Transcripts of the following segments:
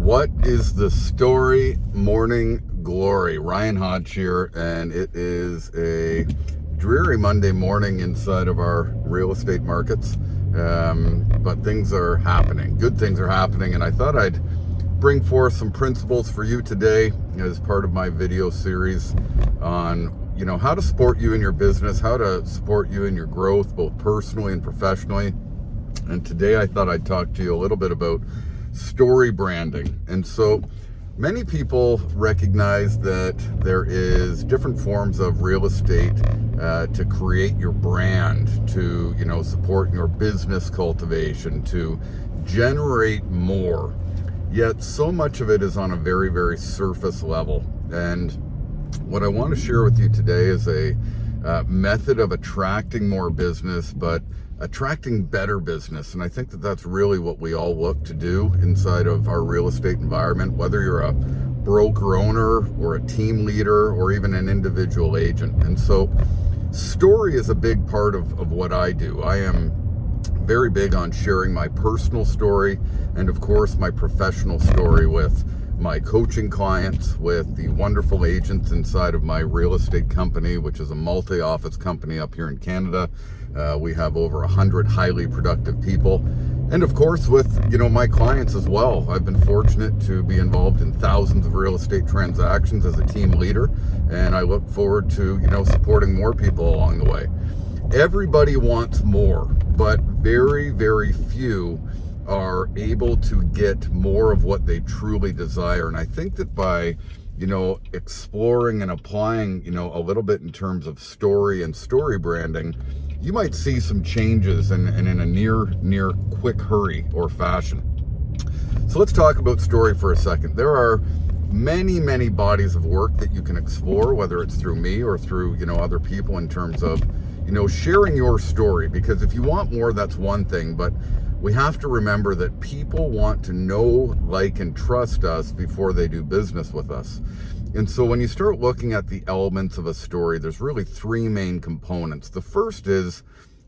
What is the story? Morning glory. Ryan Hodge here, and it is a dreary Monday morning inside of our real estate markets. But things are happening. Good things are happening, and I thought I'd bring forth some principles for you today as part of my video series on how to support you in your business, how to support you in your growth, both personally and professionally. And today I thought I'd talk to you a little bit about story branding. And so many people recognize that there is different forms of real estate to create your brand, to support your business cultivation, to generate more. Yet so much of it is on a very, very surface level. And what I want to share with you today is a method of attracting more business, but attracting better business. And I think that that's really what we all look to do inside of our real estate environment, whether you're a broker owner or a team leader or even an individual agent. And so story is a big part of what I do. I am very big on sharing my personal story and of course my professional story with my coaching clients, with the wonderful agents inside of my real estate company, which is a multi-office company up here in Canada. We have over 100 highly productive people. And of course with, my clients as well. I've been fortunate to be involved in thousands of real estate transactions as a team leader, and I look forward to, supporting more people along the way. Everybody wants more, but very, very few are able to get more of what they truly desire. And I think that by, exploring and applying, a little bit in terms of story and story branding, you might see some changes and in a near quick hurry or fashion. So let's talk about story for a second. There are many, many bodies of work that you can explore, whether it's through me or through, other people, in terms of, sharing your story. Because if you want more, that's one thing, but we have to remember that people want to know, like, and trust us before they do business with us. And so when you start looking at the elements of a story, there's really three main components. The first is,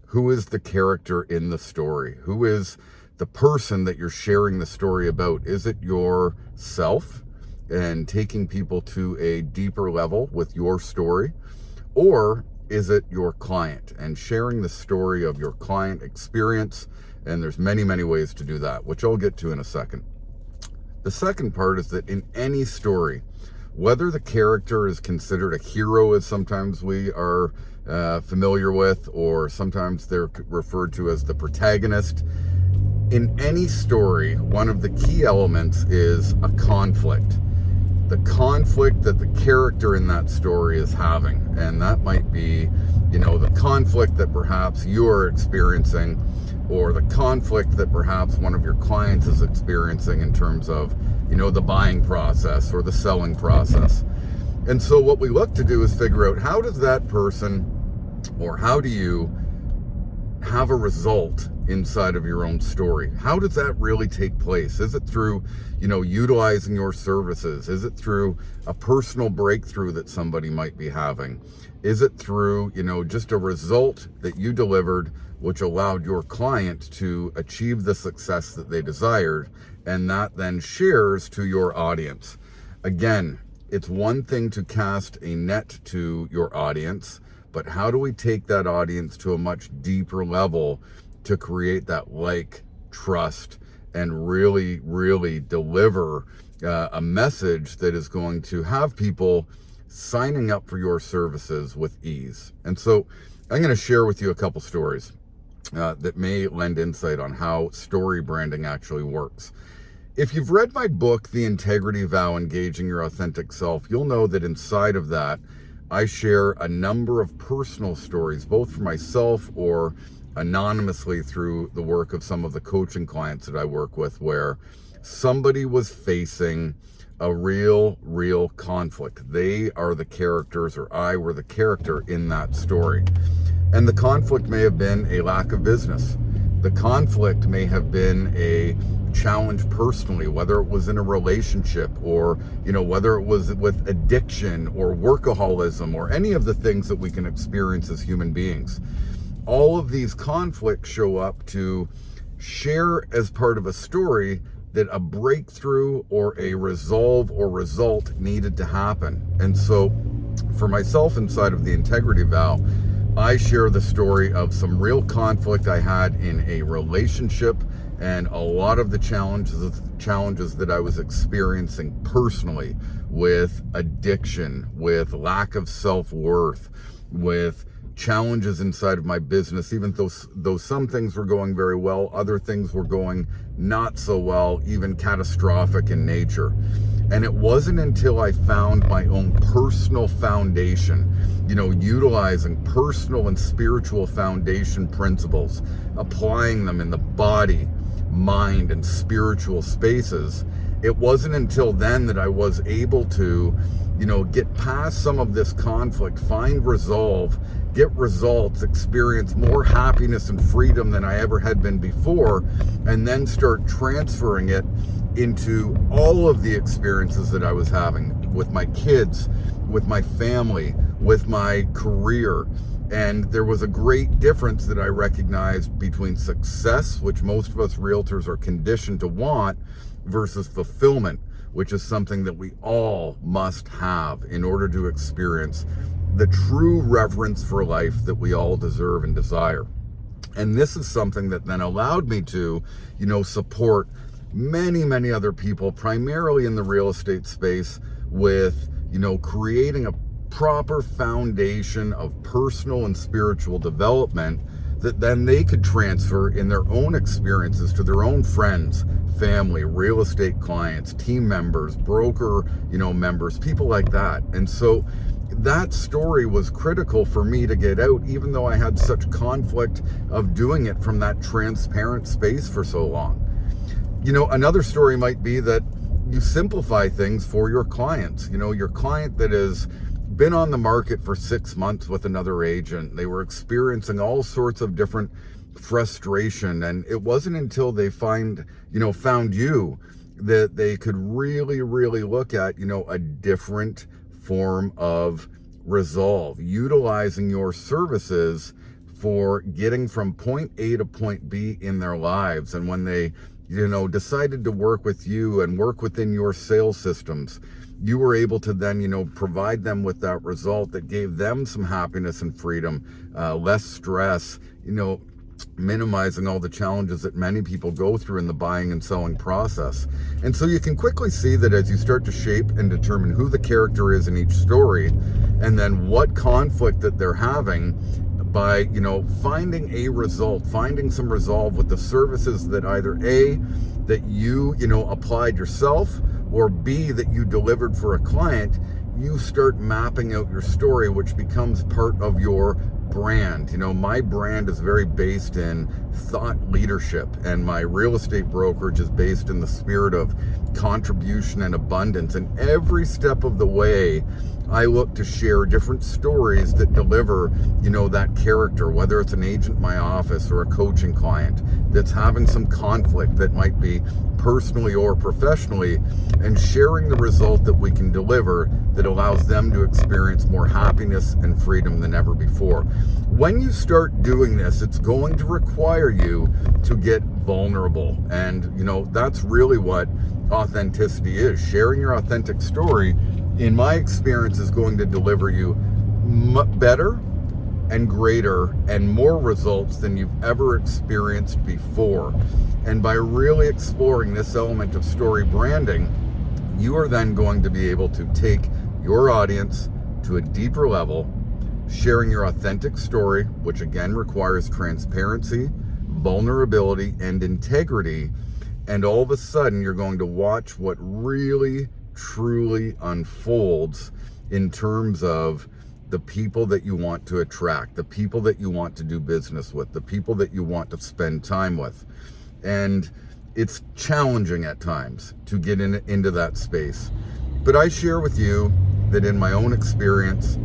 who is the character in the story? Who is the person that you're sharing the story about? Is it yourself and taking people to a deeper level with your story? Or is it your client and sharing the story of your client experience? And there's many, many ways to do that, which I'll get to in a second. The second part is that in any story, whether the character is considered a hero, as sometimes we are familiar with, or sometimes they're referred to as the protagonist, in any story, one of the key elements is a conflict. The conflict that the character in that story is having. And that might be, the conflict that perhaps you're experiencing, or the conflict that perhaps one of your clients is experiencing in terms of, the buying process or the selling process. And so what we look to do is figure out, how does that person, or how do you have a result inside of your own story? How does that really take place? Is it through, utilizing your services? Is it through a personal breakthrough that somebody might be having? Is it through, just a result that you delivered, which allowed your client to achieve the success that they desired, and that then shares to your audience? Again, it's one thing to cast a net to your audience, but how do we take that audience to a much deeper level to create that trust, and really, really deliver a message that is going to have people signing up for your services with ease? And so I'm going to share with you a couple stories that may lend insight on how story branding actually works. If you've read my book, The Integrity Vow: Engaging Your Authentic Self, you'll know that inside of that, I share a number of personal stories, both for myself or anonymously through the work of some of the coaching clients that I work with, where somebody was facing a real conflict. They are the characters, or I were the character in that story. And the conflict may have been a lack of business. The conflict may have been a challenge personally, whether it was in a relationship, or whether it was with addiction or workaholism, or any of the things that we can experience as human beings. All of these conflicts show up to share as part of a story that a breakthrough or a resolve or result needed to happen. And so for myself inside of the integrity vow, I share the story of some real conflict I had in a relationship and a lot of the challenges that I was experiencing personally with addiction, with lack of self-worth, with challenges inside of my business, even though some things were going very well, other things were going not so well, even catastrophic in nature. And it wasn't until I found my own personal foundation, utilizing personal and spiritual foundation principles, applying them in the body, mind, and spiritual spaces. It wasn't until then that I was able to, get past some of this conflict, find resolve, get results, experience more happiness and freedom than I ever had been before, and then start transferring it into all of the experiences that I was having with my kids, with my family, with my career. And there was a great difference that I recognized between success, which most of us realtors are conditioned to want, versus fulfillment, which is something that we all must have in order to experience the true reverence for life that we all deserve and desire. And this is something that then allowed me to, support many other people, primarily in the real estate space, with, creating a proper foundation of personal and spiritual development that then they could transfer in their own experiences to their own friends, family, real estate clients, team members, broker, members, people like that. And so that story was critical for me to get out, even though I had such conflict of doing it from that transparent space for so long. Another story might be that you simplify things for your clients. Your client that has been on the market for 6 months with another agent, they were experiencing all sorts of different frustration, and it wasn't until they found you that they could really look at a different form of resolve, utilizing your services for getting from point A to point B in their lives. And when they decided to work with you and work within your sales systems, you were able to then, provide them with that result that gave them some happiness and freedom, less stress, minimizing all the challenges that many people go through in the buying and selling process. And so you can quickly see that as you start to shape and determine who the character is in each story, and then what conflict that they're having, by finding a result, finding some resolve with the services that either A, that you applied yourself, or B, that you delivered for a client, you start mapping out your story, which becomes part of your brand. My brand is very based in thought leadership, and my real estate brokerage is based in the spirit of contribution and abundance. And every step of the way, I look to share different stories that deliver, that character, whether it's an agent in my office or a coaching client that's having some conflict that might be personally or professionally, and sharing the result that we can deliver that allows them to experience more happiness and freedom than ever before. When you start doing this, it's going to require you to get vulnerable. And, that's really what authenticity is. Sharing your authentic story, in my experience, is going to deliver you better and greater and more results than you've ever experienced before. And by really exploring this element of story branding, you are then going to be able to take your audience to a deeper level, sharing your authentic story, which again requires transparency, vulnerability, and integrity. And all of a sudden, you're going to watch what really, truly unfolds in terms of the people that you want to attract, the people that you want to do business with, the people that you want to spend time with. And it's challenging at times to get into that space. But I share with you that in my own experience,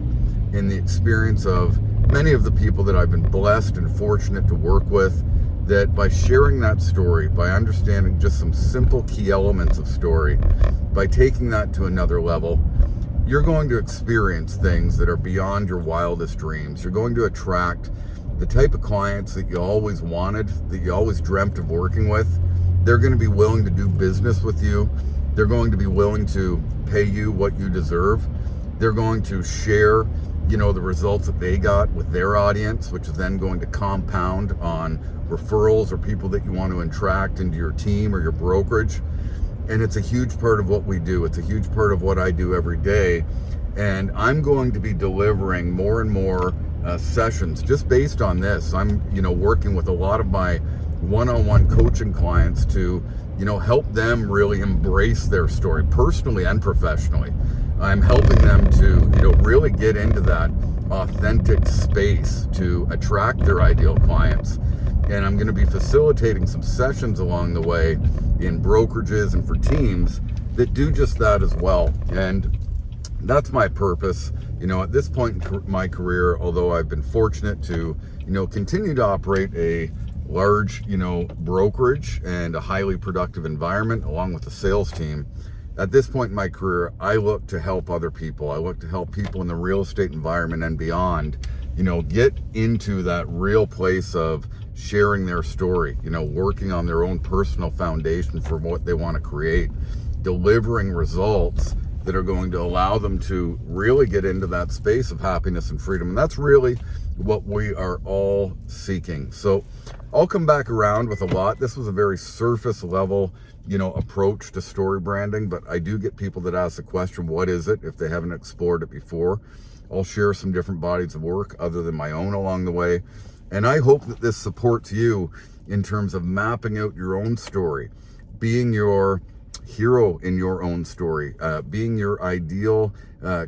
in the experience of many of the people that I've been blessed and fortunate to work with, that by sharing that story, by understanding just some simple key elements of story, by taking that to another level, you're going to experience things that are beyond your wildest dreams. You're going to attract the type of clients that you always wanted, that you always dreamt of working with. they're going to be willing to do business with you. They're going to be willing to pay you what you deserve. They're going to share, the results that they got with their audience, which is then going to compound on referrals or people that you want to attract into your team or your brokerage. And it's a huge part of what we do. It's a huge part of what I do every day. And I'm going to be delivering more and more sessions just based on this. I'm, working with a lot of my one-on-one coaching clients to, help them really embrace their story personally and professionally. I'm helping them to, really get into that authentic space to attract their ideal clients. And I'm going to be facilitating some sessions along the way in brokerages and for teams that do just that as well. And that's my purpose. At this point in my career, although I've been fortunate to, continue to operate a large, brokerage and a highly productive environment along with the sales team, at this point in my career, I look to help other people. I look to help people in the real estate environment and beyond, get into that real place of sharing their story, working on their own personal foundation for what they want to create, delivering results that are going to allow them to really get into that space of happiness and freedom. And that's really what we are all seeking. So I'll come back around with a lot. This was a very surface level, approach to story branding, but I do get people that ask the question, what is it, if they haven't explored it before. I'll share some different bodies of work other than my own along the way. And I hope that this supports you in terms of mapping out your own story, being your hero in your own story, being your ideal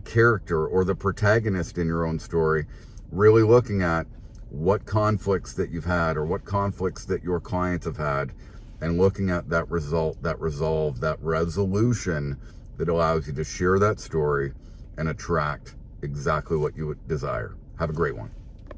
character or the protagonist in your own story, really looking at what conflicts that you've had or what conflicts that your clients have had, and looking at that result, that resolve, that resolution that allows you to share that story and attract exactly what you would desire. Have a great one.